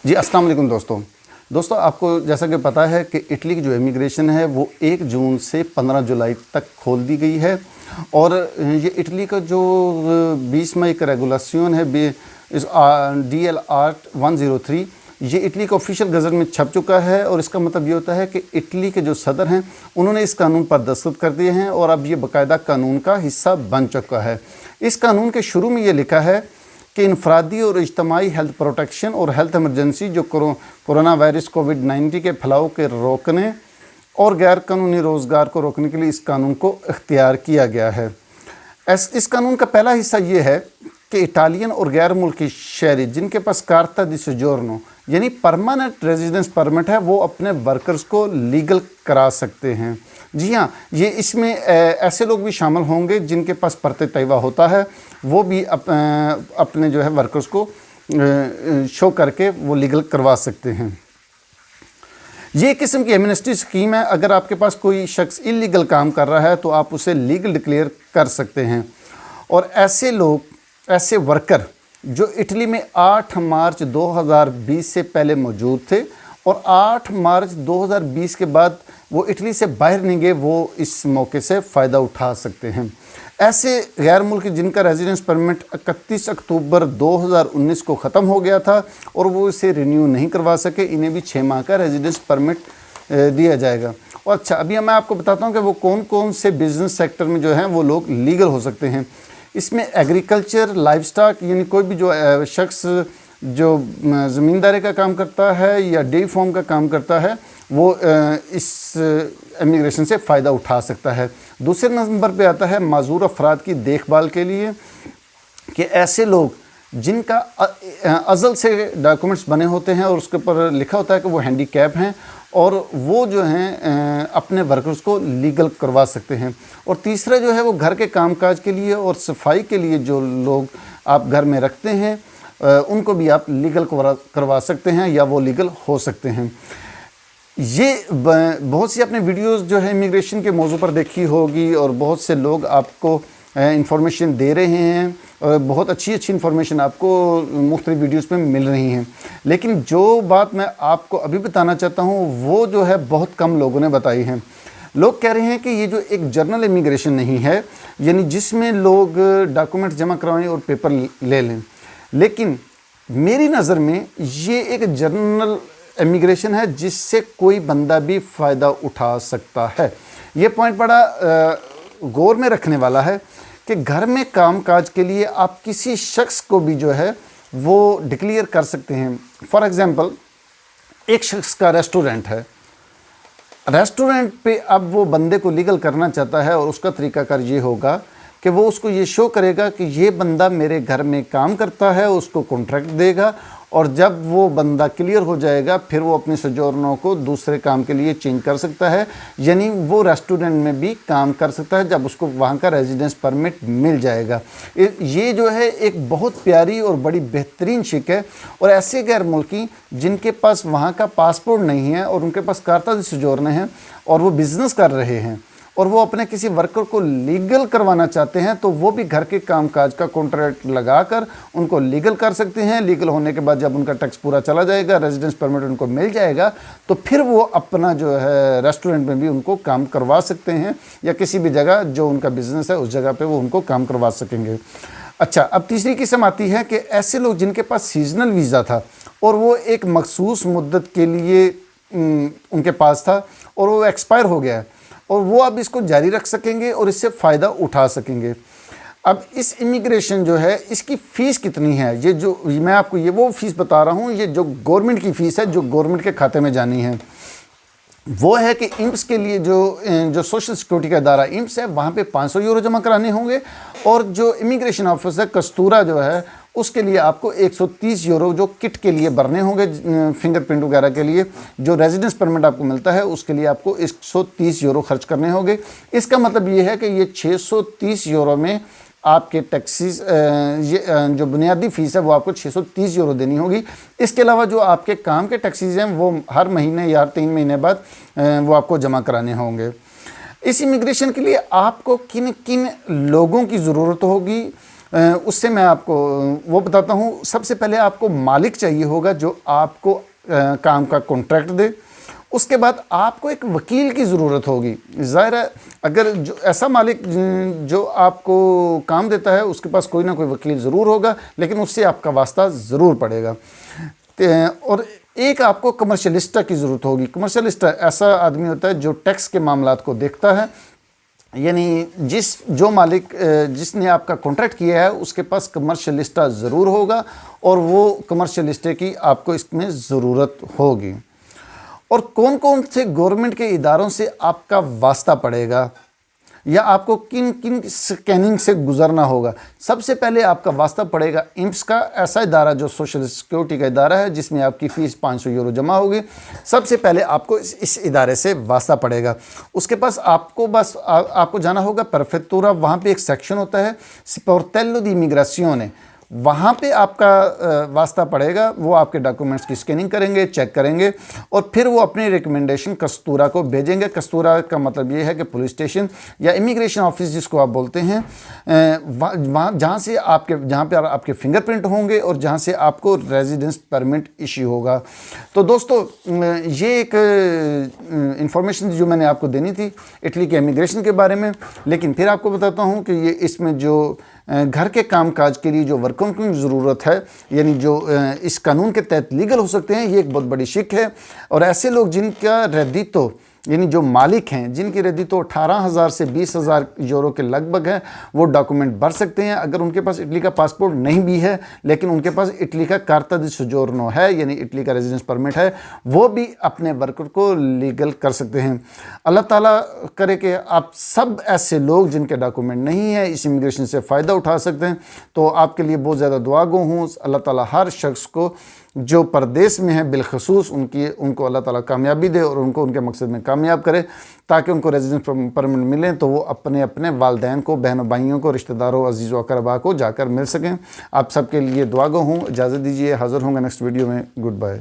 जी अस्सलाम वालेकुम दोस्तों आपको जैसा कि पता है कि इटली की जो इमिग्रेशन है वो 1 जून से 15 जुलाई तक खोल दी गई है। और ये इटली का जो 20 मई का रेगुलेशन है इस DL 103, ये इटली का ऑफिशियल गज़ट में छप चुका है। और इसका मतलब ये होता है कि इटली के जो सदर हैं उन्होंने इस कानून पर दस्तखत कर दिए हैं और अब ये बाकायदा कानून का हिस्सा बन चुका है। इस कानून के शुरू में ये लिखा है कि इनफरादी और इज्तमाही हेल्थ प्रोटेक्शन और हेल्थ इमरजेंसी जो कोरोना वायरस कोविड-19 के फैलाव के रोकने और गैर कानूनी रोज़गार को रोकने के लिए इस कानून को इख्तियार किया गया है। इस कानून का पहला हिस्सा ये है कि इटालियन और गैर मुल्की शहरी जिनके पास कार्ता दी सोजोर्नो यानी परमानेंट रेजिडेंस परमिट है वो अपने वर्कर्स को लीगल करा सकते हैं। जी हाँ, ये इसमें ऐसे लोग भी शामिल होंगे जिनके पास परते तयबा होता है, वो भी अपने जो है वर्कर्स को शो करके वो लीगल करवा सकते हैं। ये किस्म की एमनेस्टी स्कीम है। अगर आपके पास कोई शख्स इलीगल काम कर रहा है तो आप उसे लीगल डिक्लेयर कर सकते हैं। और ऐसे लोग, ऐसे वर्कर जो इटली में 8 मार्च 2020 से पहले मौजूद थे और 8 मार्च 2020 के बाद वो इटली से बाहर नहीं गए, वो इस मौके से फ़ायदा उठा सकते हैं। ऐसे गैर मुल्की जिनका रेजिडेंस परमिट 31 अक्टूबर 2019 को ख़त्म हो गया था और वो इसे रिन्यू नहीं करवा सके, इन्हें भी 6 माह का रेजिडेंस परमिट दिया जाएगा। और अच्छा, अभी मैं आपको बताता हूँ कि वो कौन कौन से बिज़नेस सेक्टर में जो हैं वो लोग लीगल हो सकते हैं। इसमें एग्रीकल्चर, लाइवस्टॉक यानी कोई भी जो शख्स जो ज़मींदारी का काम करता है या डेयरी फार्म का काम करता है वो इस इमिग्रेशन से फ़ायदा उठा सकता है। दूसरे नंबर पे आता है माजूर अफराद की देखभाल के लिए, कि ऐसे लोग जिनका अज़ल से डॉक्यूमेंट्स बने होते हैं और उसके ऊपर लिखा होता है कि वो हैंडीकैप हैं और वो जो हैं अपने वर्कर्स को लीगल करवा सकते हैं। और तीसरा जो है वो घर के कामकाज के लिए और सफाई के लिए जो लोग आप घर में रखते हैं उनको भी आप लीगल करवा सकते हैं या वो लीगल हो सकते हैं। ये बहुत सी अपने वीडियोस जो है इमिग्रेशन के मौजू पर देखी होगी और बहुत से लोग आपको इंफॉर्मेशन दे रहे हैं और बहुत अच्छी इंफॉर्मेशन आपको मुख्तलिफ वीडियोस में मिल रही हैं। लेकिन जो बात मैं आपको अभी बताना चाहता हूँ वो जो है बहुत कम लोगों ने बताई है। लोग कह रहे हैं कि ये जो एक जर्नल इमिग्रेशन नहीं है, यानी जिसमें लोग डॉक्यूमेंट जमा करवाएं और पेपर ले लें, लेकिन मेरी नज़र में ये एक जर्नल इमिग्रेशन है जिससे कोई बंदा भी फ़ायदा उठा सकता है। ये पॉइंट बड़ा गौर में रखने वाला है कि घर में कामकाज के लिए आप किसी शख्स को भी जो है वो डिक्लेयर कर सकते हैं। फॉर एग्ज़ाम्पल, एक शख्स का रेस्टोरेंट है, रेस्टोरेंट पे अब वो बंदे को लीगल करना चाहता है और उसका तरीकाकार ये होगा कि वो उसको ये शो करेगा कि ये बंदा मेरे घर में काम करता है, उसको कॉन्ट्रैक्ट देगा और जब वो बंदा क्लियर हो जाएगा फिर वो अपने सोजोर्नो को दूसरे काम के लिए चेंज कर सकता है, यानी वो रेस्टोरेंट में भी काम कर सकता है जब उसको वहाँ का रेजिडेंस परमिट मिल जाएगा। ये जो है एक बहुत प्यारी और बड़ी बेहतरीन शिक है। और ऐसे गैर मुल्की जिनके पास वहाँ का पासपोर्ट नहीं है और उनके पास कार्ता दी सोजोर्नो हैं और वो बिज़नेस कर रहे हैं और वो अपने किसी वर्कर को लीगल करवाना चाहते हैं तो वो भी घर के कामकाज का कॉन्ट्रैक्ट लगाकर उनको लीगल कर सकते हैं। लीगल होने के बाद जब उनका टैक्स पूरा चला जाएगा, रेजिडेंस परमिट उनको मिल जाएगा, तो फिर वो अपना जो है रेस्टोरेंट में भी उनको काम करवा सकते हैं या किसी भी जगह जो उनका बिज़नेस है उस जगह पर वो उनको काम करवा सकेंगे। अच्छा, अब तीसरी किस्म आती है कि ऐसे लोग जिनके पास सीजनल वीज़ा था और वो एक मखसूस मुद्दत के लिए उनके पास था और वो एक्सपायर हो गया है और वो अब इसको जारी रख सकेंगे और इससे फ़ायदा उठा सकेंगे। अब इस इमिग्रेशन जो है इसकी फ़ीस कितनी है, ये जो मैं आपको ये वो फ़ीस बता रहा हूँ, ये जो गवर्नमेंट की फ़ीस है जो गवर्नमेंट के खाते में जानी है वो है कि इम्स के लिए जो सोशल सिक्योरिटी का इदारा इम्स है वहाँ पे 500 यूरो जमा कराने होंगे और जो इमिग्रेशन ऑफिस है कस्तूरा जो है उसके लिए आपको 130 यूरो जो किट के लिए भरने होंगे, फिंगरप्रिंट वगैरह के लिए। जो रेजिडेंस परमिट आपको मिलता है उसके लिए आपको 130 यूरो खर्च करने होंगे। इसका मतलब ये है कि ये 630 यूरो में आपके टैक्सीज ये जो बुनियादी फ़ीस है वो आपको 630 यूरो देनी होगी। इसके अलावा जो आपके काम के टैक्सीज हैं वो हर महीने या 3 महीने बाद वो आपको जमा कराने होंगे। इस इमिग्रेशन के लिए आपको किन किन लोगों की ज़रूरत होगी उससे मैं आपको वो बताता हूँ। सबसे पहले आपको मालिक चाहिए होगा जो आपको काम का कॉन्ट्रैक्ट दे। उसके बाद आपको एक वकील की ज़रूरत होगी। ज़ाहिर है अगर जो ऐसा मालिक जो आपको काम देता है उसके पास कोई ना कोई वकील ज़रूर होगा, लेकिन उससे आपका वास्ता ज़रूर पड़ेगा। और एक आपको कमर्शलिस्टा की ज़रूरत होगी। कमर्शलिस्टा ऐसा आदमी होता है जो टैक्स के मामलात को देखता है, यानी जो मालिक जिसने आपका कॉन्ट्रैक्ट किया है उसके पास कमर्शलिस्टा ज़रूर होगा और वो कमर्शलिस्टे की आपको इसमें ज़रूरत होगी। और कौन कौन से गवर्नमेंट के इदारों से आपका वास्ता पड़ेगा या आपको किन किन स्कैनिंग से गुजरना होगा। सबसे पहले आपका वास्ता पड़ेगा इम्स का, ऐसा इदारा जो सोशल सिक्योरिटी का इदारा है जिसमें आपकी फ़ीस 500 यूरो जमा होगी। सबसे पहले आपको इस इदारे से वास्ता पड़ेगा। उसके पास आपको जाना होगा प्रेफेक्तुरा, वहाँ पे एक सेक्शन होता है स्पोर्टेल्लो दी इमिग्राzione, वहाँ पे आपका वास्ता पड़ेगा। वो आपके डॉक्यूमेंट्स की स्कैनिंग करेंगे, चेक करेंगे और फिर वो अपनी रिकमेंडेशन कस्तूरा को भेजेंगे। कस्तूरा का मतलब ये है कि पुलिस स्टेशन या इमिग्रेशन ऑफिस जिसको आप बोलते हैं, वहाँ जहाँ पे आपके फिंगरप्रिंट होंगे और जहाँ से आपको रेजिडेंस परमिट इशू होगा। तो दोस्तों ये एक इंफॉर्मेशन जो मैंने आपको देनी थी इटली के इमिग्रेशन के बारे में। लेकिन फिर आपको बताता हूँ कि ये इसमें जो घर के कामकाज के लिए जो वर्करों की ज़रूरत है, यानी जो इस कानून के तहत लीगल हो सकते हैं, ये एक बहुत बड़ी शिक है। और ऐसे लोग जिनका रेडितो यानी जो मालिक हैं, जिनकी रेडितो 18,000 से 20,000 यूरो के लगभग है, वो डॉक्यूमेंट भर सकते हैं। अगर उनके पास इटली का पासपोर्ट नहीं भी है लेकिन उनके पास इटली का कार्ता दी सोजोर्नो है, यानी इटली का रेजिडेंस परमिट है, वो भी अपने वर्कर को लीगल कर सकते हैं। अल्लाह ताला करे कि आप सब ऐसे लोग जिनके डॉक्यूमेंट नहीं है इस इमिग्रेशन से फ़ायदा उठा सकते हैं। तो आपके लिए बहुत ज़्यादा दुआ गो हूँ। अल्लाह ताला हर शख्स को जो परदेश में है बिलखसूस उनको अल्लाह ताला कामयाबी दे और उनको उनके मकसद में कामयाब करे, ताकि उनको रेजिडेंस परमिट मिले तो वो अपने अपने वालदैन को, बहनों भाइयों को, रिश्तेदारों, अजीज़ व अक़रबा को जाकर मिल सकें। आप सबके लिए दुआ गो हूँ। इजाज़त दीजिए, हाज़िर होंगे नेक्स्ट वीडियो में। Good bye.